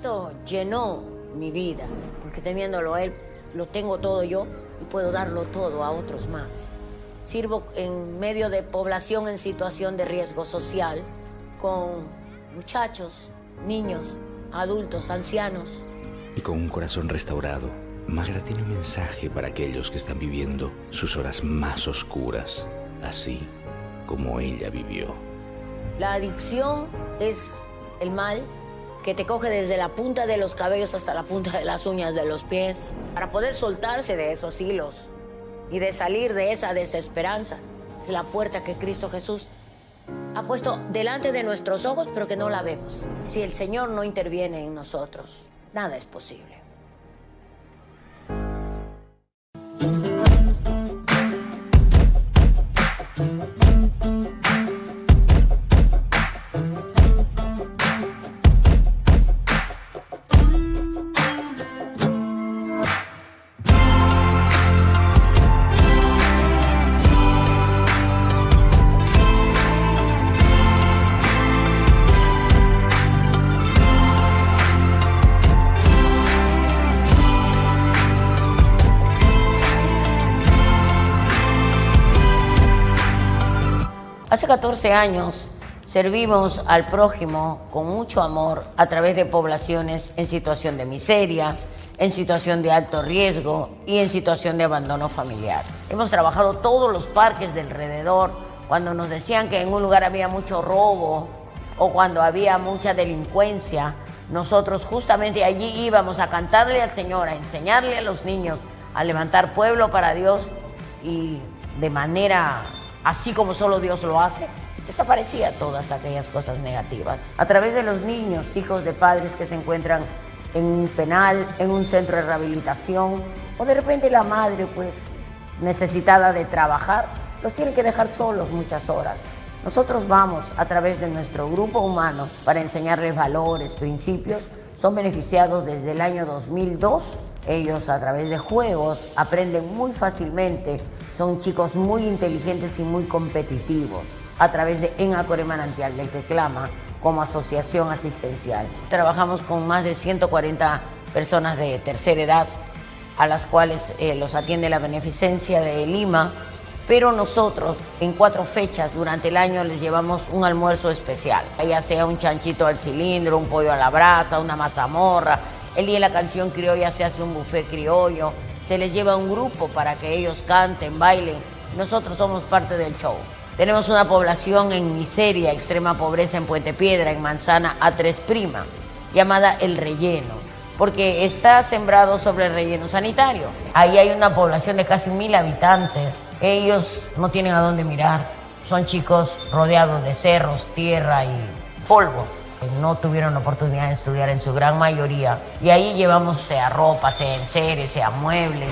Cristo llenó mi vida, porque teniéndolo a Él, lo tengo todo yo y puedo darlo todo a otros más. Sirvo en medio de población en situación de riesgo social, con muchachos, niños, adultos, ancianos. Y con un corazón restaurado, Magda tiene un mensaje para aquellos que están viviendo sus horas más oscuras, así como ella vivió. La adicción es el mal que te coge desde la punta de los cabellos hasta la punta de las uñas de los pies. Para poder soltarse de esos hilos y de salir de esa desesperanza, es la puerta que Cristo Jesús ha puesto delante de nuestros ojos, pero que no la vemos. Si el Señor no interviene en nosotros, nada es posible. Hace 14 años servimos al prójimo con mucho amor a través de poblaciones en situación de miseria, en situación de alto riesgo y en situación de abandono familiar. Hemos trabajado todos los parques de alrededor. Cuando nos decían que en un lugar había mucho robo o cuando había mucha delincuencia, nosotros justamente allí íbamos a cantarle al Señor, a enseñarle a los niños, a levantar pueblo para Dios, y de manera así como solo Dios lo hace, desaparecía todas aquellas cosas negativas. A través de los niños, hijos de padres que se encuentran en un penal, en un centro de rehabilitación, o de repente la madre, pues, necesitada de trabajar, los tiene que dejar solos muchas horas. Nosotros vamos a través de nuestro grupo humano para enseñarles valores, principios. Son beneficiados desde el año 2002. Ellos, a través de juegos, aprenden muy fácilmente. Son chicos muy inteligentes y muy competitivos. A través de Enacor Manantial del que clama como asociación asistencial. Trabajamos con más de 140 personas de tercera edad, a las cuales los atiende la Beneficencia de Lima, pero nosotros en 4 fechas durante el año les llevamos un almuerzo especial, ya sea un chanchito al cilindro, un pollo a la brasa, una mazamorra. El día de la canción criolla se hace un buffet criollo, se les lleva un grupo para que ellos canten, bailen. Nosotros somos parte del show. Tenemos una población en miseria, extrema pobreza en Puente Piedra, en Manzana A3', llamada El Relleno, porque está sembrado sobre el relleno sanitario. Ahí hay una población de casi 1000 habitantes. Ellos no tienen a dónde mirar. Son chicos rodeados de cerros, tierra y polvo. No tuvieron oportunidad de estudiar en su gran mayoría. Y ahí llevamos sea ropa, sea enseres, sea muebles.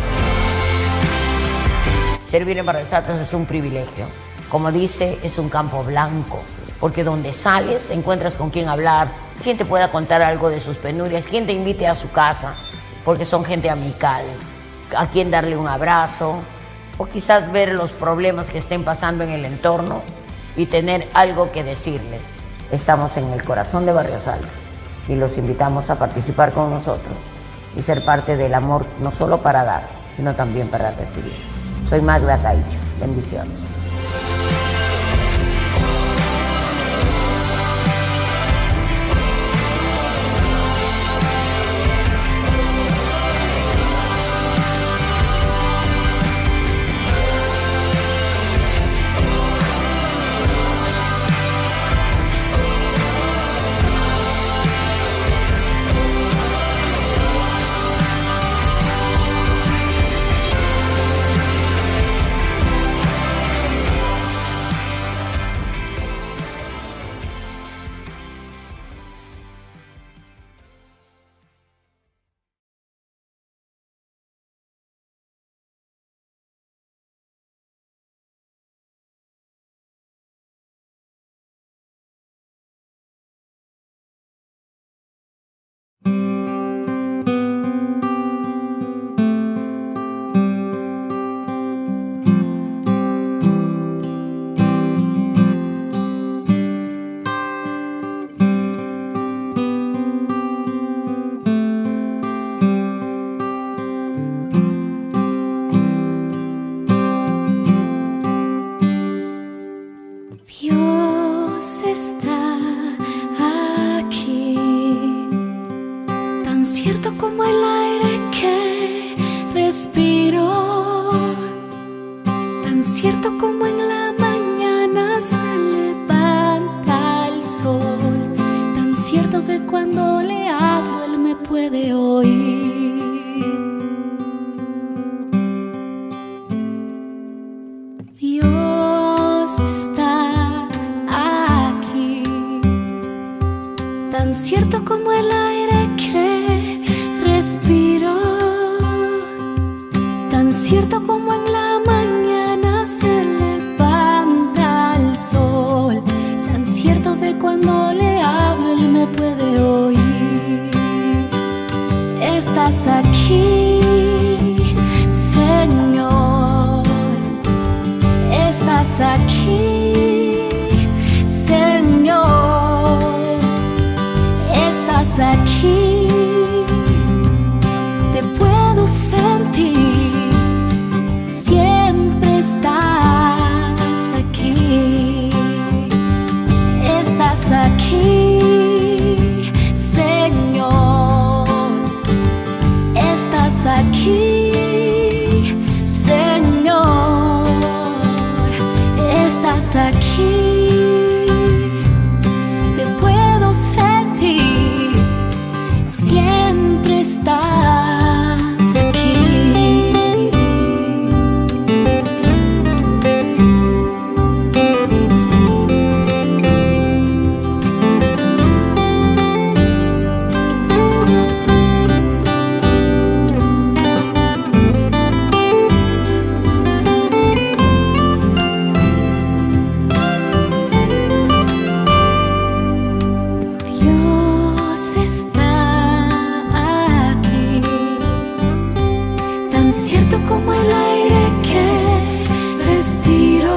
Servir en Barrios Altos es un privilegio. Como dice, es un campo blanco, porque donde sales encuentras con quién hablar, quien te pueda contar algo de sus penurias, quien te invite a su casa, porque son gente amical, a quien darle un abrazo, o quizás ver los problemas que estén pasando en el entorno y tener algo que decirles. Estamos en el corazón de Barrios Altos y los invitamos a participar con nosotros y ser parte del amor, no solo para dar, sino también para recibir. Soy Magda Caicho. Bendiciones. tan cierto como el aire que respiro, tan cierto como en la mañana se levanta el sol, tan cierto que cuando le hablo él me puede oír. Dios está aquí, tan cierto como el aire que respiro, tan cierto como en la mañana se levanta el sol, tan cierto que cuando le hablo él me puede oír. Estás aquí, Señor, estás aquí, Señor, estás aquí, te puedo sentir, siempre estás aquí, estás aquí, Señor, estás aquí, Señor, estás aquí, te puedo sentir, siempre estás aquí. Dios está aquí, tan cierto como el aire que respiro,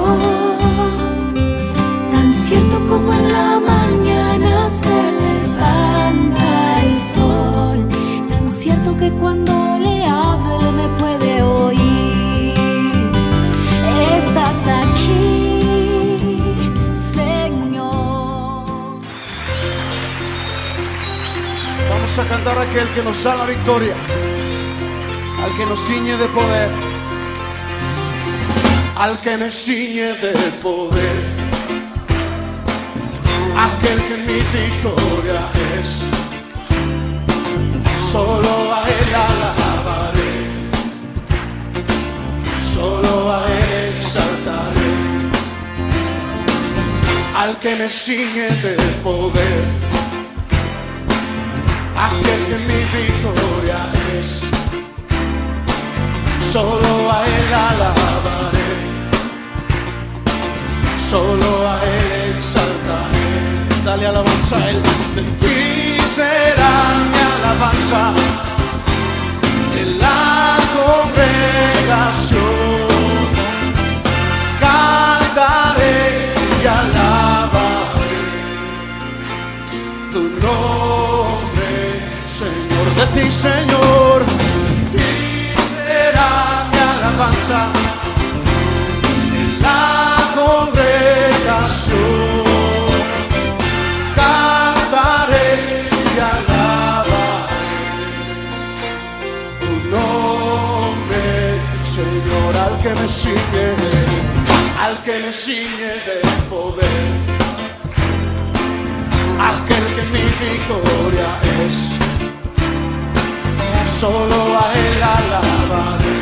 tan cierto como en la mañana se levanta el sol, tan cierto que cuando le hablo él me puede oír. Estás aquí, Señor. Vamos a cantar a aquel que nos da la victoria, al que nos ciñe de poder, al que me ciñe de poder, aquel que mi victoria es. Solo a él alabaré, solo a él exaltaré, al que me ciñe de poder, aquel que mi victoria es. Solo a él alabaré, solo a él exaltaré. Dale alabanza a él. De ti será mi alabanza en la congregación. Cantaré y alabaré tu nombre, Señor. De ti, Señor, de ti será mi alabanza en la congregación. Cantaré y alabaré tu nombre, Señor. Al que me ciñe, al que me ciñe de poder, aquel que mi victoria es. Solo a él alabaré,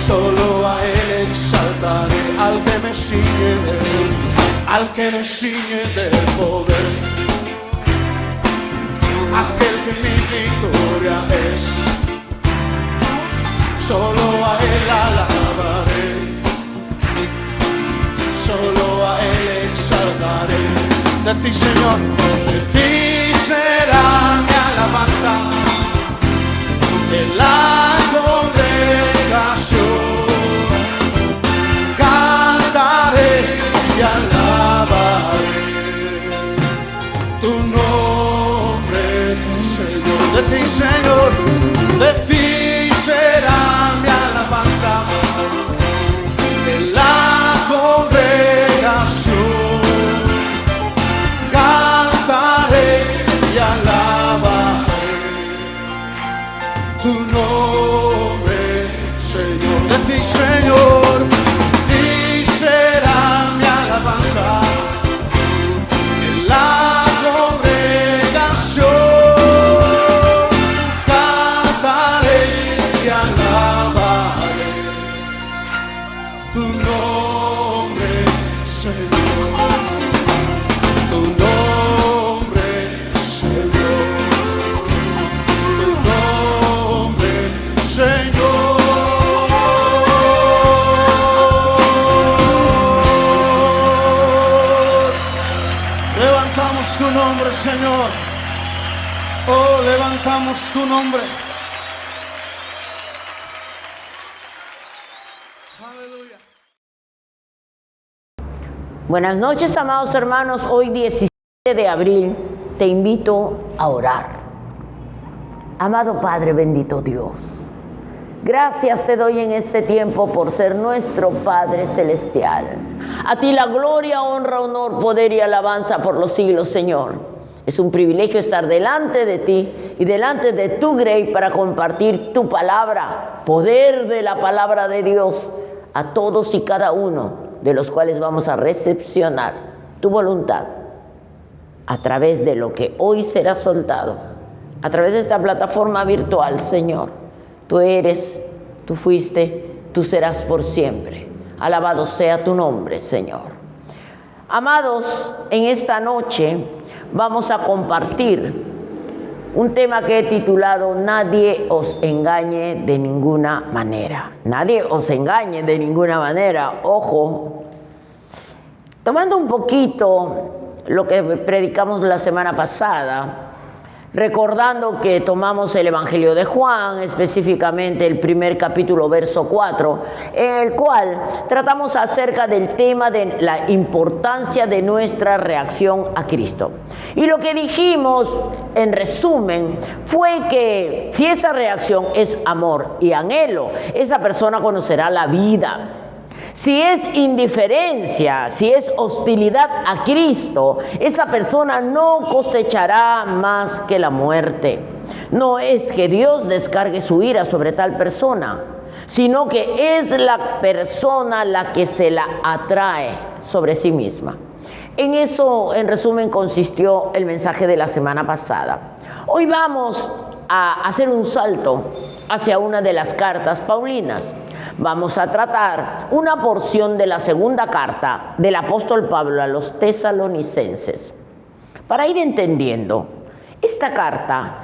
solo a él exaltaré. Al que me ciñe, al que me ciñe de poder, aquel que mi victoria es. Solo a él alabaré, solo a él exaltaré. De ti, Señor, de ti será mi alabanza en la congregación. Cantaré y alabaré tu nombre, Señor. De ti, Señor, de ti será mi alabanza en la congregación. Cantaré y alabaré Señor. Oh, levantamos tu nombre. Aleluya. Buenas noches, amados hermanos. Hoy 17 de abril te invito a orar. Amado Padre, bendito Dios, gracias te doy en este tiempo por ser nuestro Padre Celestial. A ti la gloria, honra, honor, poder y alabanza por los siglos, Señor. Es un privilegio estar delante de ti y delante de tu grey para compartir tu palabra, poder de la palabra de Dios a todos y cada uno de los cuales vamos a recepcionar tu voluntad a través de lo que hoy será soltado, a través de esta plataforma virtual, Señor. Tú eres, tú fuiste, tú serás por siempre. Alabado sea tu nombre, Señor. Amados, en esta noche vamos a compartir un tema que he titulado Nadie os engañe de ninguna manera. Nadie os engañe de ninguna manera. Ojo, tomando un poquito lo que predicamos la semana pasada, recordando que tomamos el Evangelio de Juan, específicamente el primer capítulo, verso 4, en el cual tratamos acerca del tema de la importancia de nuestra reacción a Cristo. Y lo que dijimos, en resumen, fue que si esa reacción es amor y anhelo, esa persona conocerá la vida. Si es indiferencia, si es hostilidad a Cristo, esa persona no cosechará más que la muerte. No es que Dios descargue su ira sobre tal persona, sino que es la persona la que se la atrae sobre sí misma. En eso, en resumen, consistió el mensaje de la semana pasada. Hoy vamos a hacer un salto hacia una de las cartas paulinas. Vamos a tratar una porción de la segunda carta del apóstol Pablo a los tesalonicenses. Para ir entendiendo, esta carta,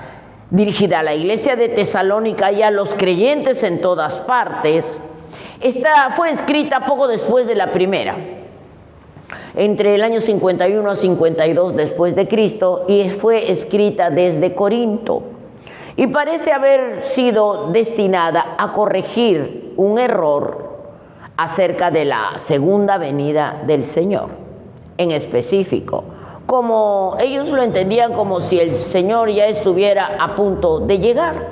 dirigida a la iglesia de Tesalónica y a los creyentes en todas partes, fue escrita poco después de la primera, entre el año 51 a 52 después de Cristo, y fue escrita desde Corinto. Y parece haber sido destinada a corregir un error acerca de la segunda venida del Señor, en específico, como ellos lo entendían como si el Señor ya estuviera a punto de llegar.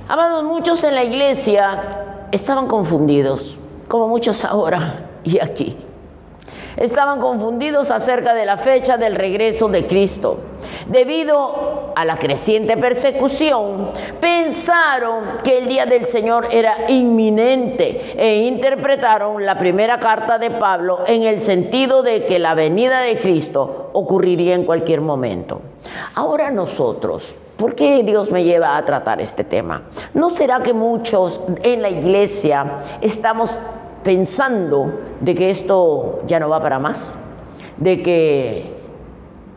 Amados, muchos en la iglesia estaban confundidos, como muchos ahora y aquí. Estaban confundidos acerca de la fecha del regreso de Cristo. Debido a la creciente persecución, pensaron que el día del Señor era inminente e interpretaron la primera carta de Pablo en el sentido de que la venida de Cristo ocurriría en cualquier momento. Ahora nosotros, ¿por qué Dios me lleva a tratar este tema? ¿No será que muchos en la iglesia estamos pensando de que esto ya no va para más? De que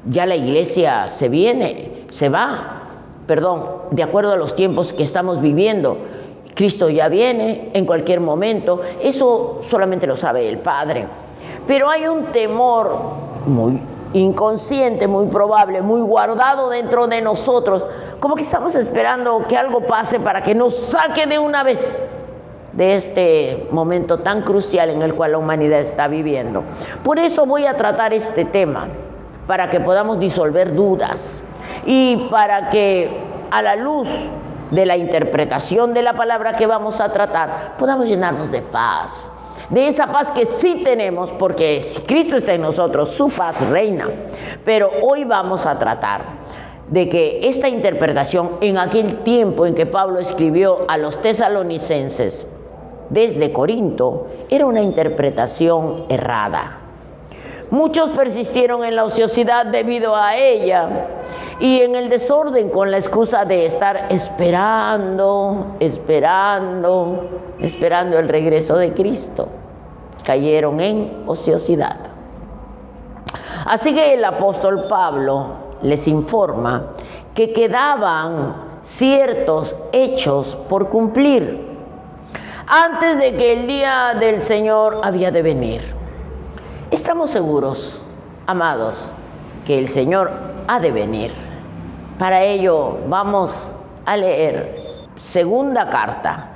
ya la iglesia se va, de acuerdo a los tiempos que estamos viviendo. Cristo ya viene en cualquier momento. Eso solamente lo sabe el Padre. Pero hay un temor muy inconsciente, muy probable, muy guardado dentro de nosotros, como que estamos esperando que algo pase para que nos saque de una vez de este momento tan crucial en el cual la humanidad está viviendo. Por eso voy a tratar este tema, para que podamos disolver dudas y para que a la luz de la interpretación de la palabra que vamos a tratar, podamos llenarnos de paz, de esa paz que sí tenemos, porque si Cristo está en nosotros, su paz reina. Pero hoy vamos a tratar de que esta interpretación, en aquel tiempo en que Pablo escribió a los tesalonicenses desde Corinto, era una interpretación errada. Muchos persistieron en la ociosidad debido a ella y en el desorden con la excusa de estar esperando el regreso de Cristo. Cayeron en ociosidad. Así que el apóstol Pablo les informa que quedaban ciertos hechos por cumplir antes de que el día del Señor había de venir. Estamos seguros, amados, que el Señor ha de venir. Para ello vamos a leer segunda carta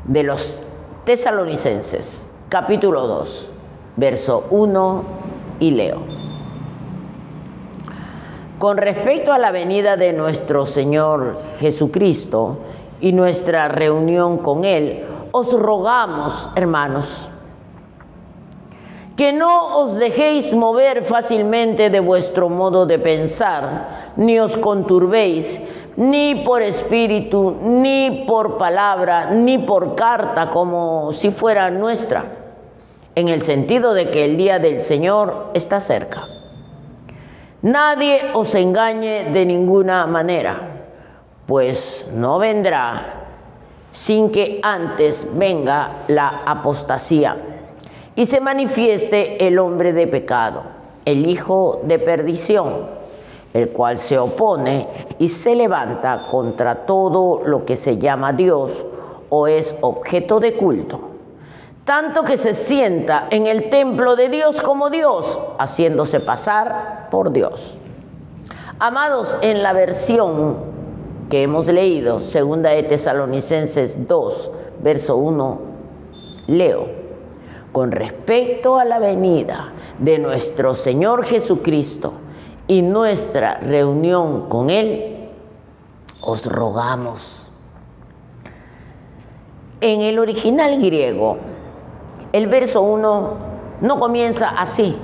de los Tesalonicenses, capítulo 2, verso 1, y leo. Con respecto a la venida de nuestro Señor Jesucristo y nuestra reunión con Él, os rogamos, hermanos, que no os dejéis mover fácilmente de vuestro modo de pensar, ni os conturbéis, ni por espíritu, ni por palabra, ni por carta, como si fuera nuestra, en el sentido de que el día del Señor está cerca. Nadie os engañe de ninguna manera, pues no vendrá sin que antes venga la apostasía y se manifieste el hombre de pecado, el hijo de perdición, el cual se opone y se levanta contra todo lo que se llama Dios o es objeto de culto, tanto que se sienta en el templo de Dios como Dios, haciéndose pasar por Dios. Amados, en la versión que hemos leído, segunda de Tesalonicenses 2, verso 1, leo: con respecto a la venida de nuestro Señor Jesucristo y nuestra reunión con Él, os rogamos. En el original griego, el verso 1 no comienza así,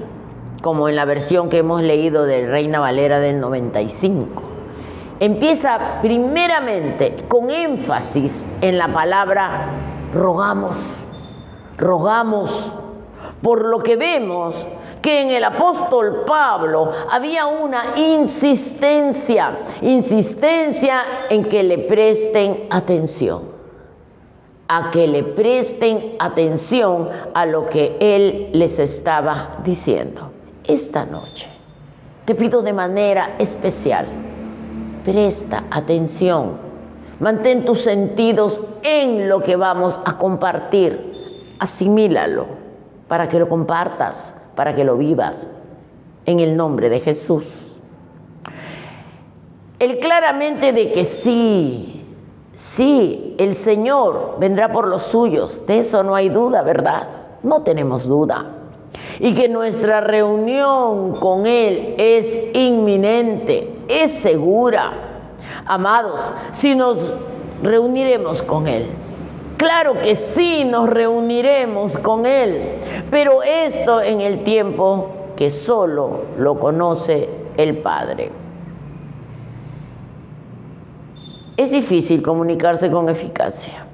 como en la versión que hemos leído de Reina Valera del 95. Empieza primeramente con énfasis en la palabra rogamos. Rogamos, por lo que vemos que en el apóstol Pablo había una insistencia en que le presten atención, a que le presten atención a lo que él les estaba diciendo. Esta noche te pido de manera especial, presta atención, mantén tus sentidos en lo que vamos a compartir. Asimílalo para que lo compartas, para que lo vivas, en el nombre de Jesús. Él claramente de que sí, el Señor vendrá por los suyos, de eso no hay duda, ¿verdad? No tenemos duda. Y que nuestra reunión con Él es inminente, es segura. Amados, si nos reuniremos con Él, claro que sí nos reuniremos con Él, pero esto en el tiempo que solo lo conoce el Padre. Es difícil comunicarse con eficacia.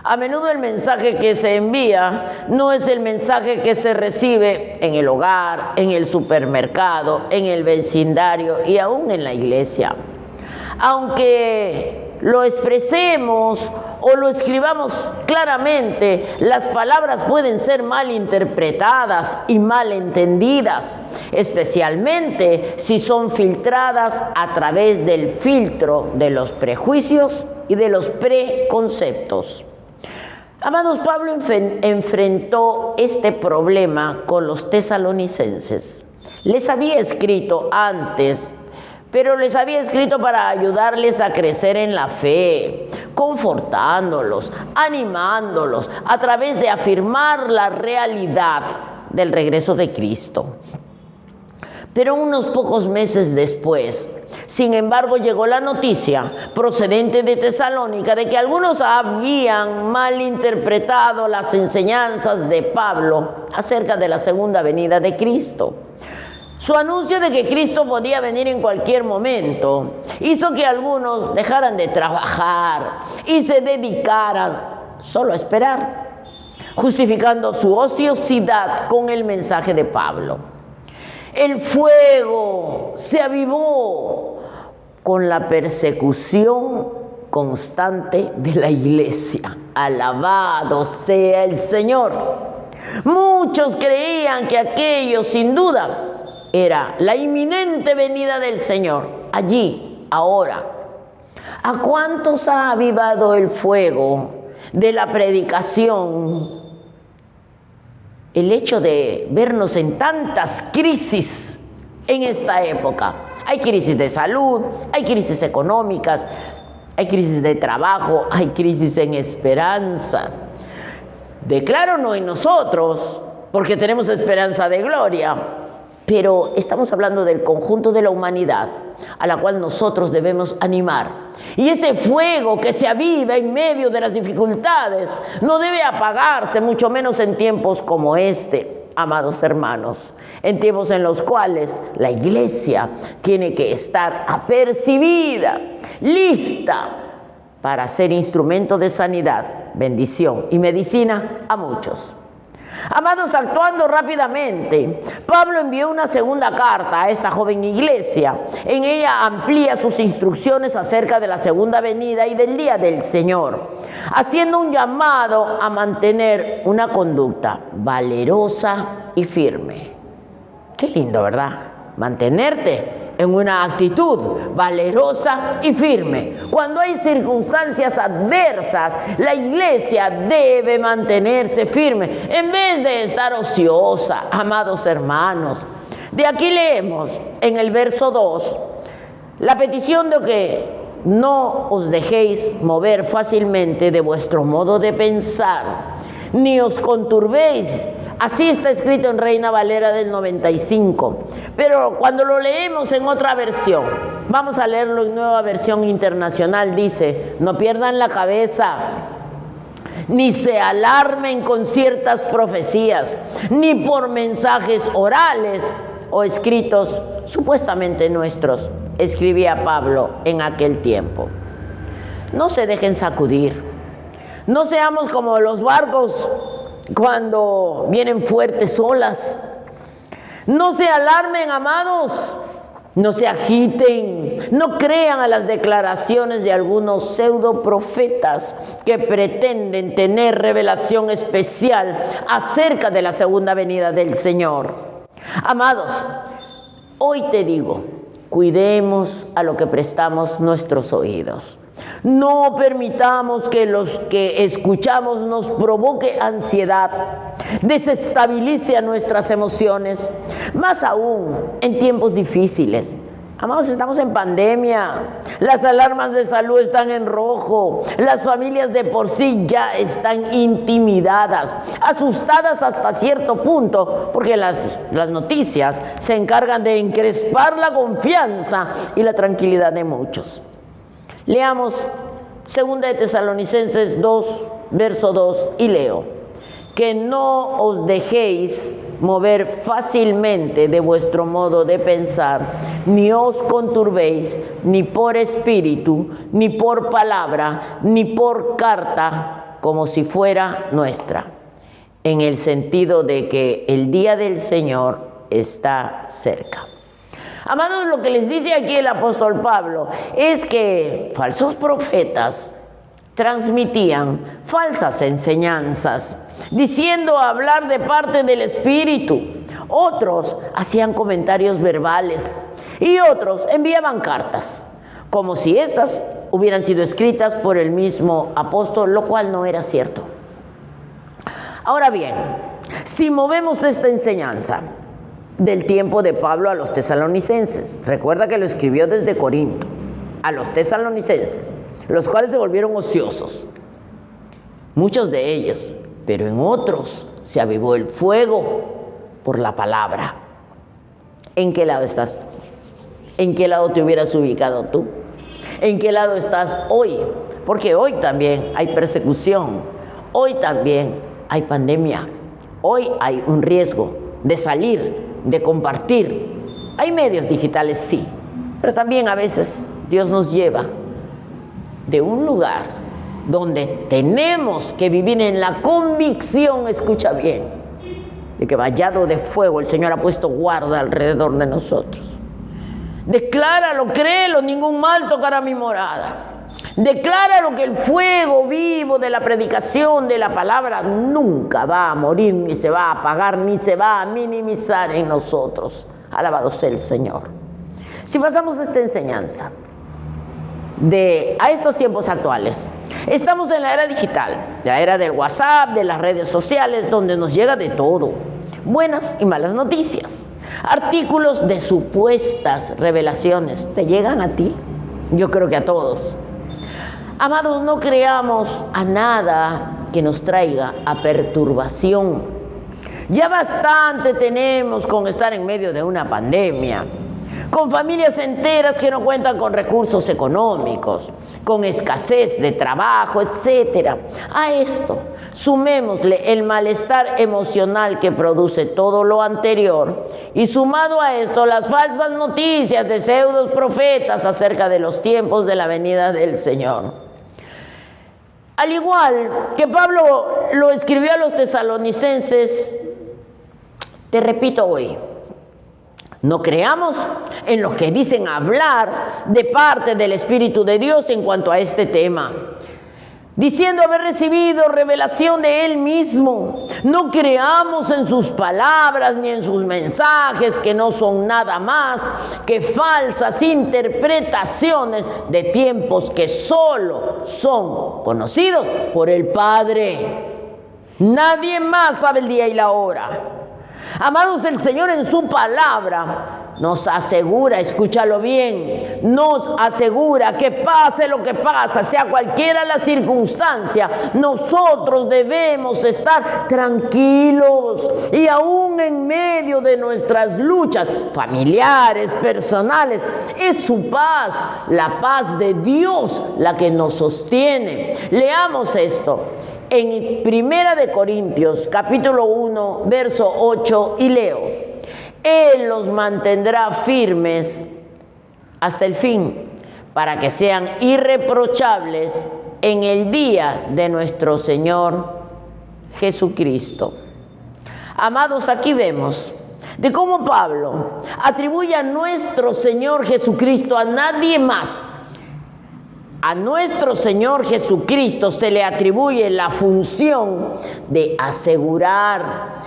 A menudo el mensaje que se envía no es el mensaje que se recibe en el hogar, en el supermercado, en el vecindario y aún en la iglesia. Aunque lo expresemos o lo escribamos claramente, las palabras pueden ser mal interpretadas y mal entendidas, especialmente si son filtradas a través del filtro de los prejuicios y de los preconceptos. Amados, Pablo enfrentó este problema con los tesalonicenses. Les había escrito antes, pero les había escrito para ayudarles a crecer en la fe, confortándolos, animándolos, a través de afirmar la realidad del regreso de Cristo. Pero unos pocos meses después, sin embargo, llegó la noticia procedente de Tesalónica de que algunos habían malinterpretado las enseñanzas de Pablo acerca de la segunda venida de Cristo. Su anuncio de que Cristo podía venir en cualquier momento hizo que algunos dejaran de trabajar y se dedicaran solo a esperar, justificando su ociosidad con el mensaje de Pablo. El fuego se avivó con la persecución constante de la iglesia. Alabado sea el Señor. Muchos creían que aquello, sin duda, era la inminente venida del Señor, allí, ahora. ¿A cuántos ha avivado el fuego de la predicación el hecho de vernos en tantas crisis en esta época. Hay crisis de salud, hay crisis económicas, hay crisis de trabajo, hay crisis en esperanza. Declaro no en nosotros, porque tenemos esperanza de gloria, pero estamos hablando del conjunto de la humanidad, a la cual nosotros debemos animar. Y ese fuego que se aviva en medio de las dificultades no debe apagarse, mucho menos en tiempos como este, amados hermanos, en tiempos en los cuales la iglesia tiene que estar apercibida, lista para ser instrumento de sanidad, bendición y medicina a muchos. Amados, actuando rápidamente, Pablo envió una segunda carta a esta joven iglesia. En ella amplía sus instrucciones acerca de la segunda venida y del día del Señor, haciendo un llamado a mantener una conducta valerosa y firme. Qué lindo, ¿verdad? Mantenerte en una actitud valerosa y firme. Cuando hay circunstancias adversas, la iglesia debe mantenerse firme en vez de estar ociosa, amados hermanos. De aquí leemos en el verso 2 la petición de que no os dejéis mover fácilmente de vuestro modo de pensar, ni os conturbéis. Así está escrito en Reina Valera del 95. Pero cuando lo leemos en otra versión, vamos a leerlo en Nueva Versión Internacional, dice: no pierdan la cabeza, ni se alarmen con ciertas profecías, ni por mensajes orales o escritos supuestamente nuestros, escribía Pablo en aquel tiempo. No se dejen sacudir, no seamos como los barcos cuando vienen fuertes olas. No se alarmen, amados, no se agiten, no crean a las declaraciones de algunos pseudoprofetas que pretenden tener revelación especial acerca de la segunda venida del Señor. Amados, hoy te digo, cuidemos a lo que prestamos nuestros oídos. No permitamos que los que escuchamos nos provoque ansiedad, desestabilice a nuestras emociones, más aún en tiempos difíciles. Amados, estamos en pandemia, las alarmas de salud están en rojo, las familias de por sí ya están intimidadas, asustadas hasta cierto punto, porque las noticias se encargan de encrespar la confianza y la tranquilidad de muchos. Leamos 2 de Tesalonicenses 2, verso 2, y leo: que no os dejéis mover fácilmente de vuestro modo de pensar, ni os conturbéis, ni por espíritu, ni por palabra, ni por carta, como si fuera nuestra, en el sentido de que el día del Señor está cerca. Amados, lo que les dice aquí el apóstol Pablo es que falsos profetas transmitían falsas enseñanzas, diciendo hablar de parte del Espíritu. Otros hacían comentarios verbales y otros enviaban cartas, como si estas hubieran sido escritas por el mismo apóstol, lo cual no era cierto. Ahora bien, si movemos esta enseñanza del tiempo de Pablo a los tesalonicenses, recuerda que lo escribió desde Corinto a los tesalonicenses, los cuales se volvieron ociosos, muchos de ellos, pero en otros se avivó el fuego por la palabra. ¿En qué lado estás? ¿En qué lado te hubieras ubicado tú? ¿En qué lado estás hoy? Porque hoy también hay persecución, hoy también hay pandemia, hoy hay un riesgo de salir, de compartir. Hay medios digitales, sí, pero también a veces Dios nos lleva de un lugar donde tenemos que vivir en la convicción, escucha bien, de que vallado de fuego el Señor ha puesto guarda alrededor de nosotros. Decláralo, créelo, ningún mal tocará mi morada. Decláralo, que el fuego vivo de la predicación de la palabra nunca va a morir, ni se va a apagar, ni se va a minimizar en nosotros. Alabado sea el Señor. Si pasamos esta enseñanza a estos tiempos actuales, estamos en la era digital, la era del WhatsApp, de las redes sociales, donde nos llega de todo, buenas y malas noticias. artículos de supuestas revelaciones. ¿Te llegan a ti? Yo creo que a todos. Amados, no creamos a nada que nos traiga a perturbación. Ya bastante tenemos con estar en medio de una pandemia, con familias enteras que no cuentan con recursos económicos, con escasez de trabajo, etc. A esto, sumémosle el malestar emocional que produce todo lo anterior y sumado a esto las falsas noticias de pseudos profetas acerca de los tiempos de la venida del Señor. Al igual que Pablo lo escribió a los tesalonicenses, te repito hoy, no creamos en los que dicen hablar de parte del Espíritu de Dios en cuanto a este tema, diciendo haber recibido revelación de Él mismo. No creamos en sus palabras ni en sus mensajes, que no son nada más que falsas interpretaciones de tiempos que solo son conocidos por el Padre. Nadie más sabe el día y la hora. Amados, el Señor en su palabra nos asegura, escúchalo bien, nos asegura que pase lo que pasa, sea cualquiera la circunstancia, nosotros debemos estar tranquilos y aún en medio de nuestras luchas familiares, personales, es su paz, la paz de Dios la que nos sostiene. Leamos esto en 1 Corintios capítulo 1, verso 8 y leo. Él los mantendrá firmes hasta el fin, para que sean irreprochables en el día de nuestro Señor Jesucristo. Amados, aquí vemos de cómo Pablo atribuye a nuestro Señor Jesucristo a nadie más. A nuestro Señor Jesucristo se le atribuye la función de asegurar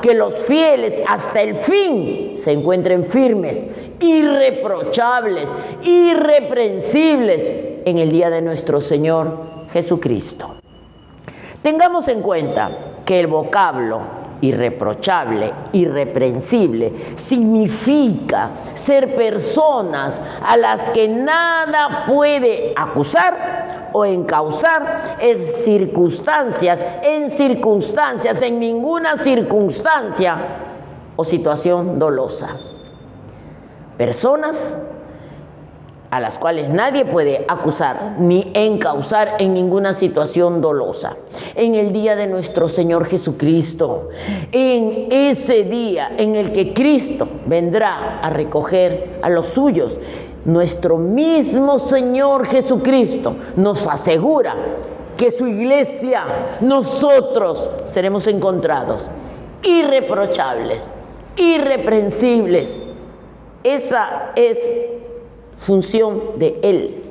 que los fieles hasta el fin se encuentren firmes, irreprochables, irreprensibles en el día de nuestro Señor Jesucristo. Tengamos en cuenta que el vocablo irreprochable, irreprensible, significa ser personas a las que nada puede acusar o encausar en ninguna circunstancia o situación dolosa. Personas a las cuales nadie puede acusar ni encausar en ninguna situación dolosa. En el día de nuestro Señor Jesucristo, en ese día en el que Cristo vendrá a recoger a los suyos, nuestro mismo Señor Jesucristo nos asegura que su iglesia, nosotros seremos encontrados irreprochables, irreprensibles. Esa es función de Él.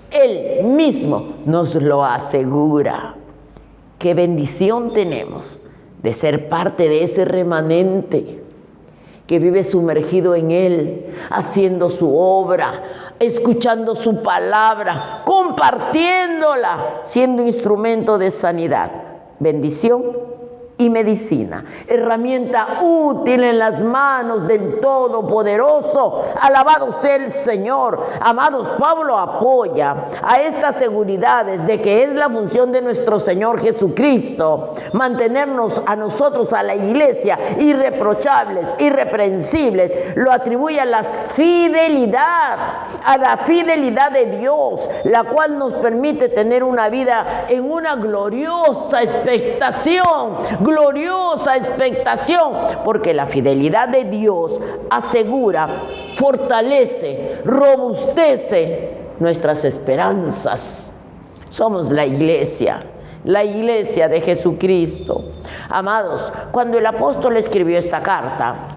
Él mismo nos lo asegura. Qué bendición tenemos de ser parte de ese remanente que vive sumergido en Él, haciendo su obra, escuchando su palabra, compartiéndola, siendo instrumento de sanidad, bendición y medicina, herramienta útil en las manos del Todopoderoso. Alabado sea el Señor. Amados, Pablo apoya a estas seguridades de que es la función de nuestro Señor Jesucristo mantenernos a nosotros, a la iglesia, irreprochables, irreprensibles. Lo atribuye a la fidelidad de Dios, la cual nos permite tener una vida en una gloriosa expectación, porque la fidelidad de Dios asegura, fortalece, robustece nuestras esperanzas. Somos la iglesia de Jesucristo. Amados, cuando el apóstol escribió esta carta,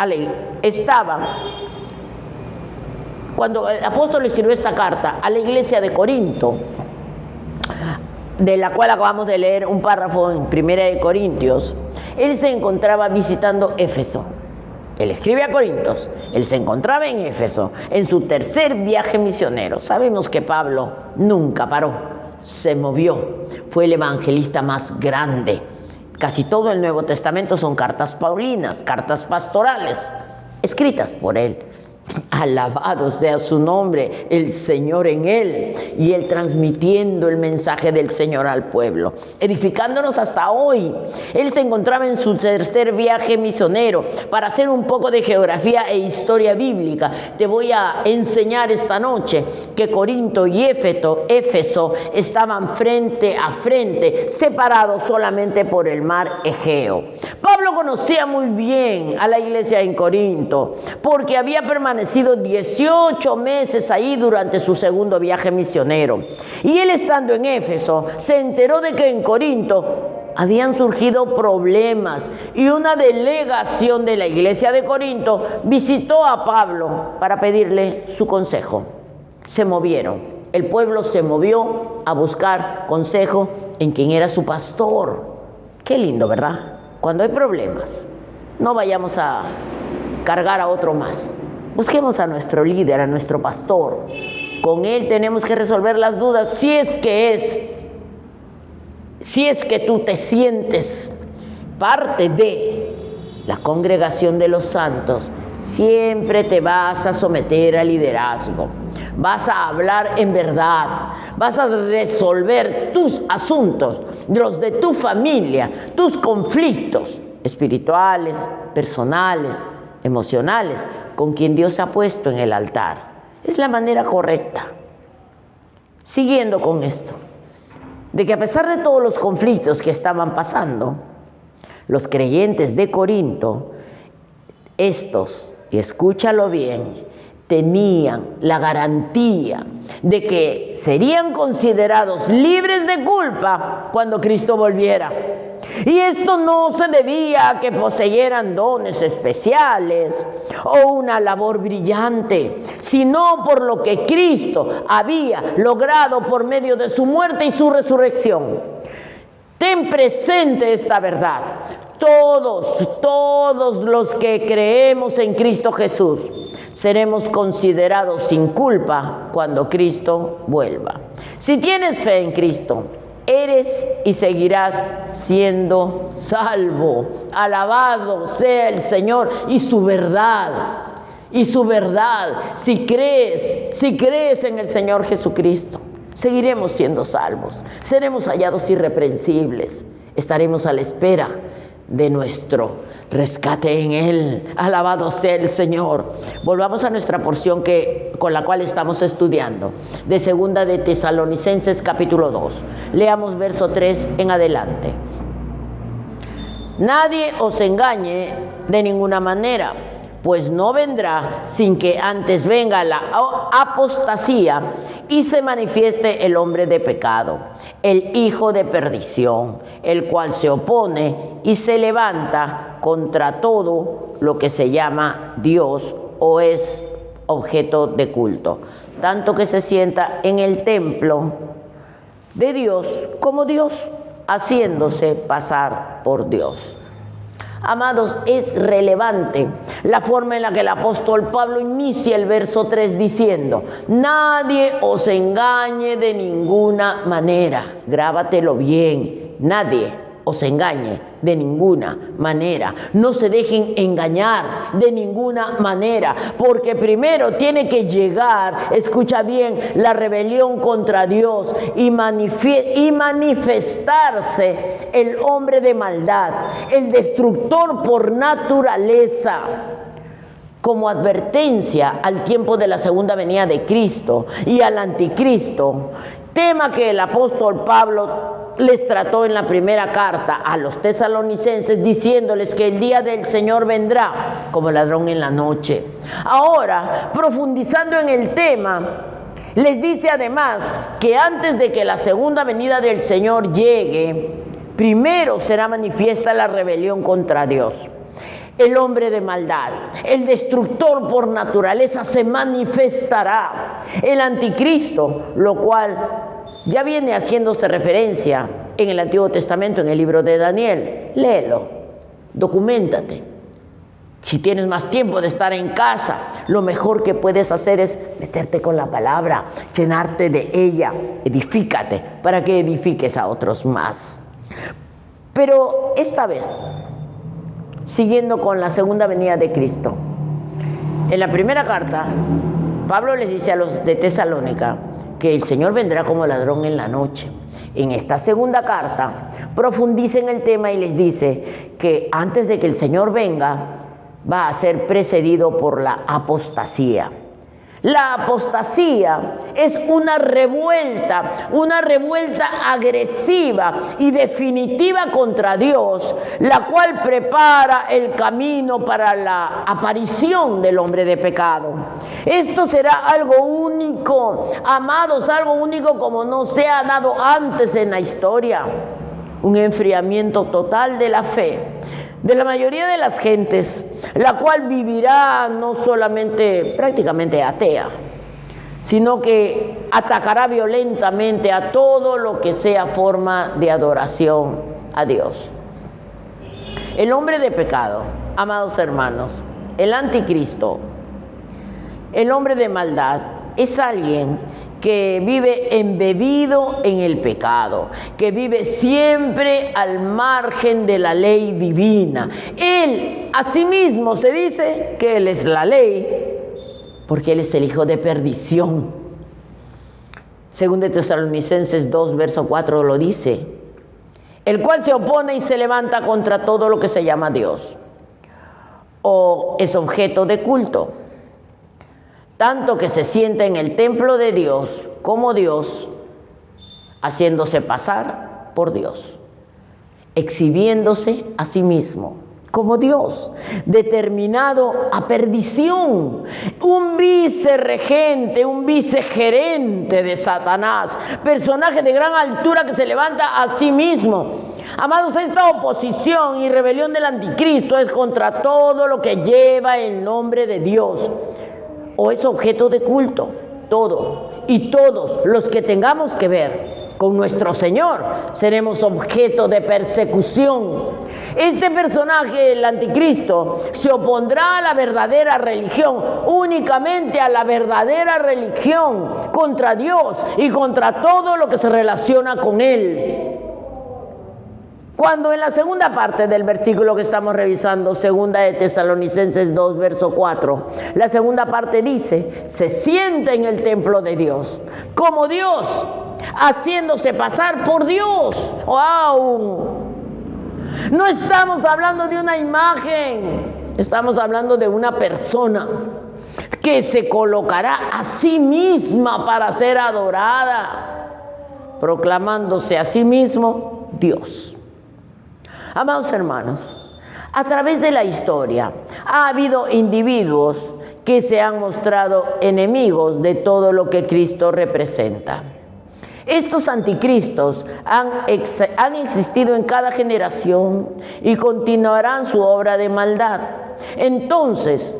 cuando el apóstol escribió esta carta a la iglesia de Corinto, de la cual acabamos de leer un párrafo en 1 Corintios, él se encontraba visitando Éfeso. Él escribe a Corintios, él se encontraba en Éfeso, en su tercer viaje misionero. Sabemos que Pablo nunca paró, se movió, fue el evangelista más grande, Casi todo el Nuevo Testamento son cartas paulinas, cartas pastorales, escritas por él. Alabado sea su nombre, el Señor en él, y él transmitiendo el mensaje del Señor al pueblo, edificándonos hasta hoy. Él se encontraba en su tercer viaje misionero. Para hacer un poco de geografía e historia bíblica, te voy a enseñar esta noche que Corinto y Éfeso estaban frente a frente, separados solamente por el mar Egeo. Pablo conocía muy bien a la iglesia en Corinto, porque había permanecido 18 meses ahí durante su segundo viaje misionero. Y él, estando en Éfeso, se enteró de que en Corinto habían surgido problemas, y una delegación de la iglesia de Corinto visitó a Pablo para pedirle su consejo. Se movieron, el pueblo se movió a buscar consejo en quien era su pastor. Qué lindo, ¿verdad? Cuando hay problemas, no vayamos a cargar a otro más. Busquemos a nuestro líder, a nuestro pastor. Con él tenemos que resolver las dudas. Si es que tú te sientes parte de la congregación de los santos, siempre te vas a someter al liderazgo. Vas a hablar en verdad. Vas a resolver tus asuntos, los de tu familia, tus conflictos espirituales, personales, emocionales, con quien Dios ha puesto en el altar. Es la manera correcta. Siguiendo con esto, de que a pesar de todos los conflictos que estaban pasando, los creyentes de Corinto, estos, y escúchalo bien, tenían la garantía de que serían considerados libres de culpa cuando Cristo volviera. Y esto no se debía a que poseyeran dones especiales o una labor brillante, sino por lo que Cristo había logrado por medio de su muerte y su resurrección. Ten presente esta verdad. Todos los que creemos en Cristo Jesús seremos considerados sin culpa cuando Cristo vuelva. Si tienes fe en Cristo, eres y seguirás siendo salvo. Alabado sea el Señor y su verdad. Si crees en el Señor Jesucristo, seguiremos siendo salvos. Seremos hallados irreprensibles. Estaremos a la espera de nuestro rescate en Él. Alabado sea el Señor. Volvamos a nuestra porción con la cual estamos estudiando, de Segunda de Tesalonicenses capítulo 2. Leamos verso 3 en adelante. Nadie os engañe de ninguna manera, pues no vendrá sin que antes venga la apostasía y se manifieste el hombre de pecado, el hijo de perdición, el cual se opone y se levanta contra todo lo que se llama Dios o es objeto de culto, tanto que se sienta en el templo de Dios como Dios, haciéndose pasar por Dios. Amados, es relevante la forma en la que el apóstol Pablo inicia el verso 3 diciendo: nadie os engañe de ninguna manera. Grábatelo bien, nadie os engañe de ninguna manera. No se dejen engañar de ninguna manera, porque primero tiene que llegar, escucha bien, la rebelión contra Dios y manifestarse el hombre de maldad, el destructor por naturaleza, como advertencia al tiempo de la segunda venida de Cristo y al anticristo, tema que el apóstol Pablo les trató en la primera carta a los tesalonicenses, diciéndoles que el día del Señor vendrá como ladrón en la noche. Ahora, profundizando en el tema, les dice además que antes de que la segunda venida del Señor llegue, primero será manifiesta la rebelión contra Dios. El hombre de maldad, el destructor por naturaleza, se manifestará. El anticristo, lo cual ya viene haciéndose referencia en el Antiguo Testamento, en el libro de Daniel. Léelo, documéntate. Si tienes más tiempo de estar en casa, lo mejor que puedes hacer es meterte con la palabra, llenarte de ella, edifícate para que edifiques a otros más. Pero esta vez, siguiendo con la segunda venida de Cristo, en la primera carta, Pablo les dice a los de Tesalónica que el Señor vendrá como ladrón en la noche. En esta segunda carta, profundiza en el tema y les dice que antes de que el Señor venga, va a ser precedido por la apostasía. La apostasía es una revuelta agresiva y definitiva contra Dios, la cual prepara el camino para la aparición del hombre de pecado. Esto será algo único, amados, algo único como no se ha dado antes en la historia. Un enfriamiento total de la fe de la mayoría de las gentes, la cual vivirá no solamente prácticamente atea, sino que atacará violentamente a todo lo que sea forma de adoración a Dios. El hombre de pecado, amados hermanos, el anticristo, el hombre de maldad, es alguien que vive embebido en el pecado, que vive siempre al margen de la ley divina. Él, asimismo, se dice que él es la ley, porque él es el hijo de perdición. Según de Tesalonicenses 2, verso 4 lo dice, el cual se opone y se levanta contra todo lo que se llama Dios, o es objeto de culto, tanto que se sienta en el templo de Dios como Dios, haciéndose pasar por Dios, exhibiéndose a sí mismo como Dios, determinado a perdición, un vicerregente, un vicegerente de Satanás, personaje de gran altura que se levanta a sí mismo. Amados, esta oposición y rebelión del anticristo es contra todo lo que lleva el nombre de Dios o es objeto de culto. Todo y todos los que tengamos que ver con nuestro Señor seremos objeto de persecución. Este personaje, el anticristo, se opondrá a la verdadera religión, únicamente a la verdadera religión, contra Dios y contra todo lo que se relaciona con Él. Cuando en la segunda parte del versículo que estamos revisando, segunda de Tesalonicenses 2, verso 4, la segunda parte dice, se sienta en el templo de Dios, como Dios, haciéndose pasar por Dios. ¡Wow! No estamos hablando de una imagen, estamos hablando de una persona que se colocará a sí misma para ser adorada, proclamándose a sí mismo Dios. Amados hermanos, a través de la historia ha habido individuos que se han mostrado enemigos de todo lo que Cristo representa. Estos anticristos han existido en cada generación y continuarán su obra de maldad. Entonces,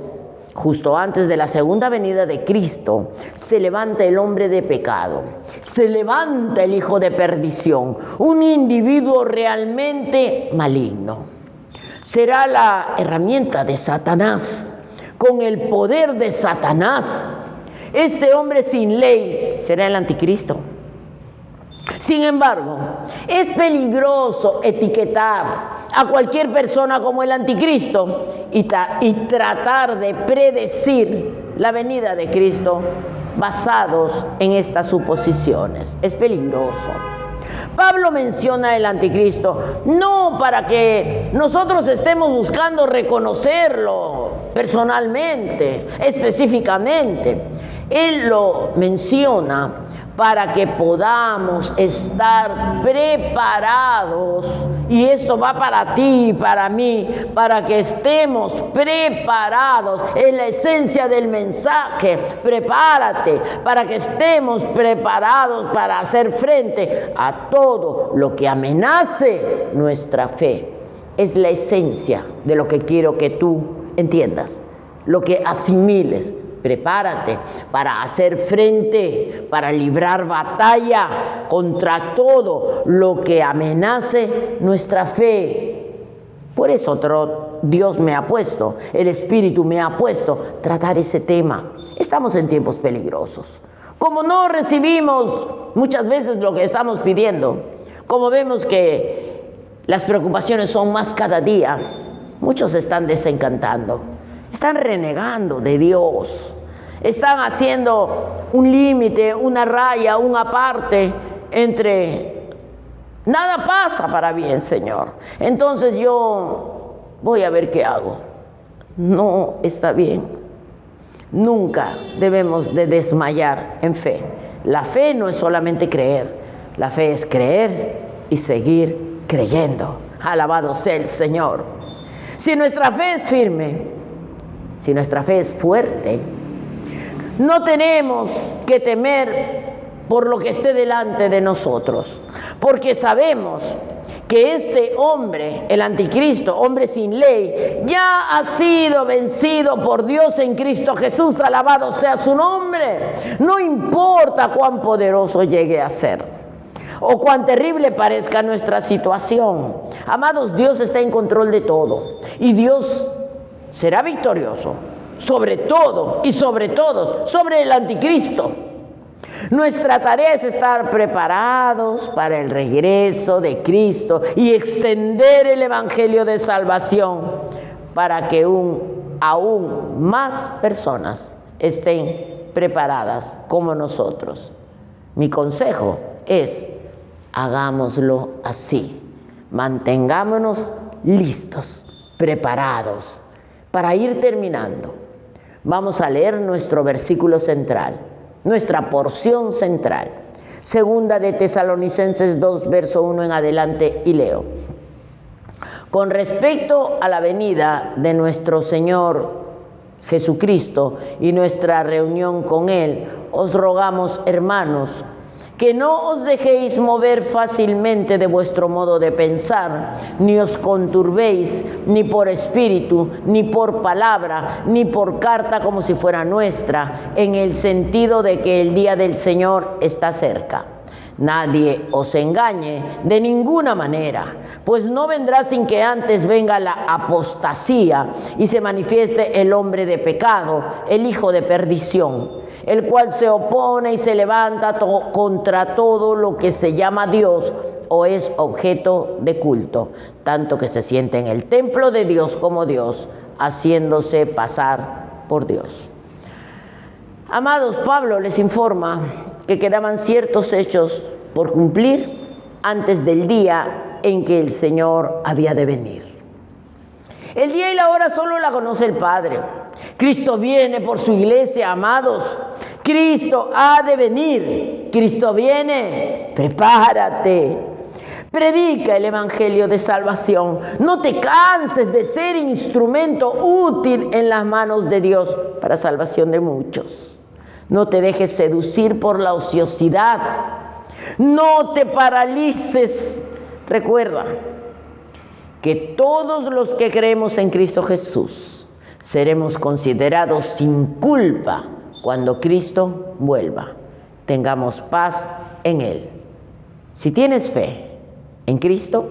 justo antes de la segunda venida de Cristo, se levanta el hombre de pecado, se levanta el hijo de perdición, un individuo realmente maligno. Será la herramienta de Satanás, con el poder de Satanás. Este hombre sin ley será el anticristo. Sin embargo, es peligroso etiquetar a cualquier persona como el anticristo y tratar de predecir la venida de Cristo basados en estas suposiciones. Es peligroso. Pablo menciona el anticristo no para que nosotros estemos buscando reconocerlo personalmente, específicamente. Él lo menciona para que podamos estar preparados, y esto va para ti y para mí, para que estemos preparados. Es la esencia del mensaje. Prepárate para que estemos preparados para hacer frente a todo lo que amenace nuestra fe. Es la esencia de lo que quiero que tú entiendas, lo que asimiles. Prepárate para hacer frente, para librar batalla contra todo lo que amenace nuestra fe. Por eso Dios me ha puesto, el Espíritu me ha puesto tratar ese tema. Estamos en tiempos peligrosos. Como no recibimos muchas veces lo que estamos pidiendo, como vemos que Las preocupaciones son más cada día. Muchos se están desencantando, están renegando de Dios, están haciendo un límite, una raya, un aparte entre nada pasa para bien, Señor. Entonces yo voy a ver qué hago. No está bien. Nunca debemos de desmayar en fe. La fe no es solamente creer, la fe es creer y seguir creyendo. Alabado sea el Señor. Si nuestra fe es firme, si nuestra fe es fuerte, no tenemos que temer por lo que esté delante de nosotros, porque sabemos que este hombre, el anticristo, hombre sin ley, ya ha sido vencido por Dios en Cristo Jesús. Alabado sea su nombre. No importa cuán poderoso llegue a ser o cuán terrible parezca nuestra situación. Amados, Dios está en control de todo y Dios será victorioso sobre todo y sobre todos, sobre el anticristo. Nuestra tarea es estar preparados para el regreso de Cristo y extender el evangelio de salvación para que aún más personas estén preparadas como nosotros. Mi consejo es: hagámoslo así. Mantengámonos listos, preparados. Para ir terminando, vamos a leer nuestro versículo central, nuestra porción central. Segunda de Tesalonicenses 2, verso 1 en adelante, y leo. Con respecto a la venida de nuestro Señor Jesucristo y nuestra reunión con Él, os rogamos, hermanos, que no os dejéis mover fácilmente de vuestro modo de pensar, ni os conturbéis, ni por espíritu, ni por palabra, ni por carta como si fuera nuestra, en el sentido de que el día del Señor está cerca. Nadie os engañe de ninguna manera, pues no vendrá sin que antes venga la apostasía y se manifieste el hombre de pecado, el hijo de perdición, el cual se opone y se levanta contra todo lo que se llama Dios o es objeto de culto, tanto que se siente en el templo de Dios como Dios, haciéndose pasar por Dios. Amados, Pablo les informa que quedaban ciertos hechos por cumplir antes del día en que el Señor había de venir. El día y la hora solo la conoce el Padre. Cristo viene por su iglesia, amados. Cristo ha de venir. Cristo viene. Prepárate. Predica el evangelio de salvación. No te canses de ser instrumento útil en las manos de Dios para salvación de muchos. No te dejes seducir por la ociosidad. No te paralices. Recuerda que todos los que creemos en Cristo Jesús seremos considerados sin culpa cuando Cristo vuelva. Tengamos paz en Él. Si tienes fe en Cristo,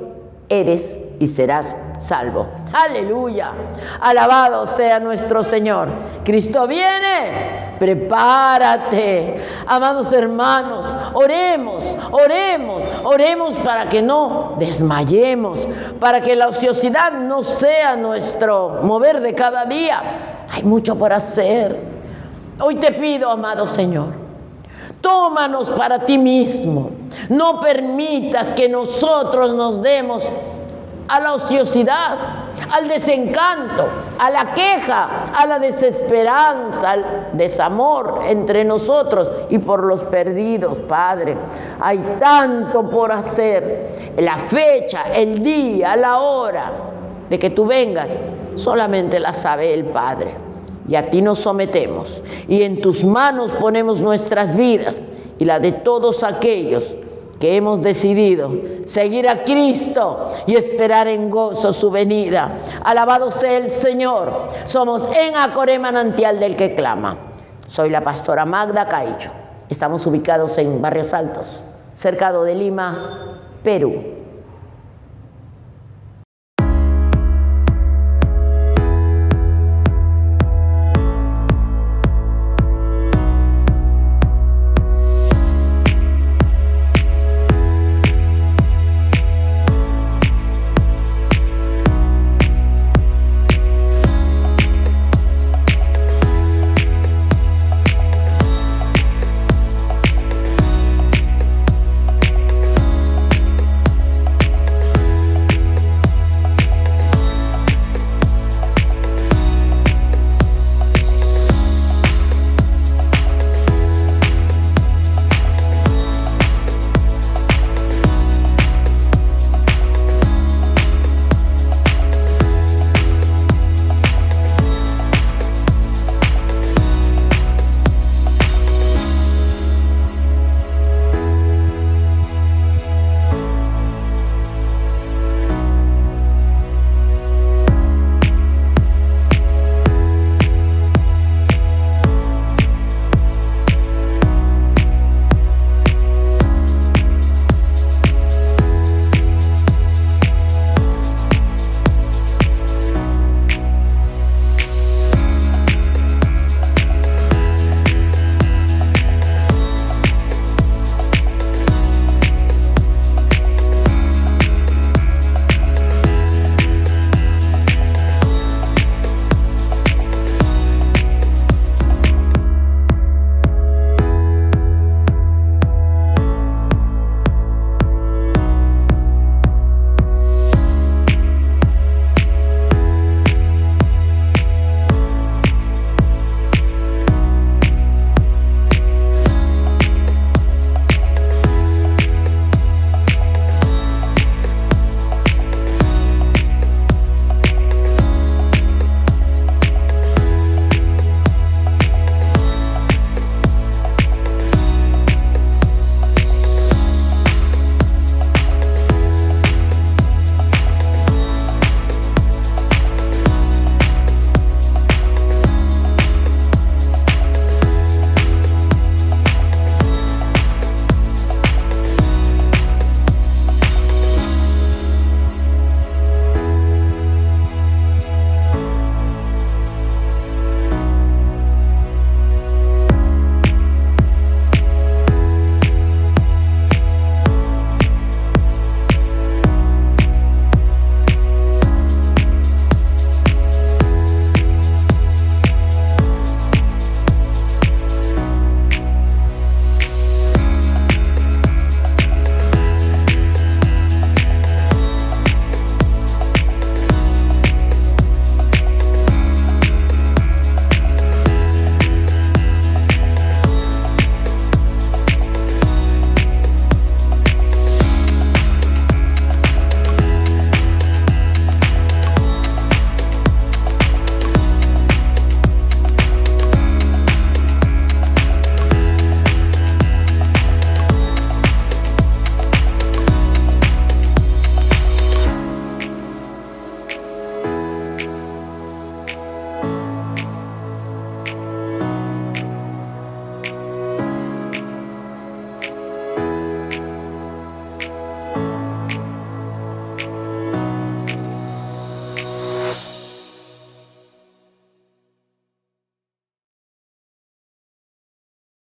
eres y serás salvo. ¡Aleluya! Alabado sea nuestro Señor. Cristo viene. Prepárate. Amados hermanos, oremos para que no desmayemos, para que la ociosidad no sea nuestro mover de cada día. Hay mucho por hacer. Hoy te pido, amado Señor, tómanos para ti mismo. No permitas que nosotros nos demos a la ociosidad, al desencanto, a la queja, a la desesperanza, al desamor entre nosotros y por los perdidos, Padre. Hay tanto por hacer. La fecha, el día, la hora de que tú vengas, solamente la sabe el Padre. Y a ti nos sometemos y en tus manos ponemos nuestras vidas y la de todos aquellos que hemos decidido seguir a Cristo y esperar en gozo su venida. Alabado sea el Señor. Somos en Acoré, manantial del que clama. Soy la pastora Magda Caicho. Estamos ubicados en Barrios Altos, cercado de Lima, Perú.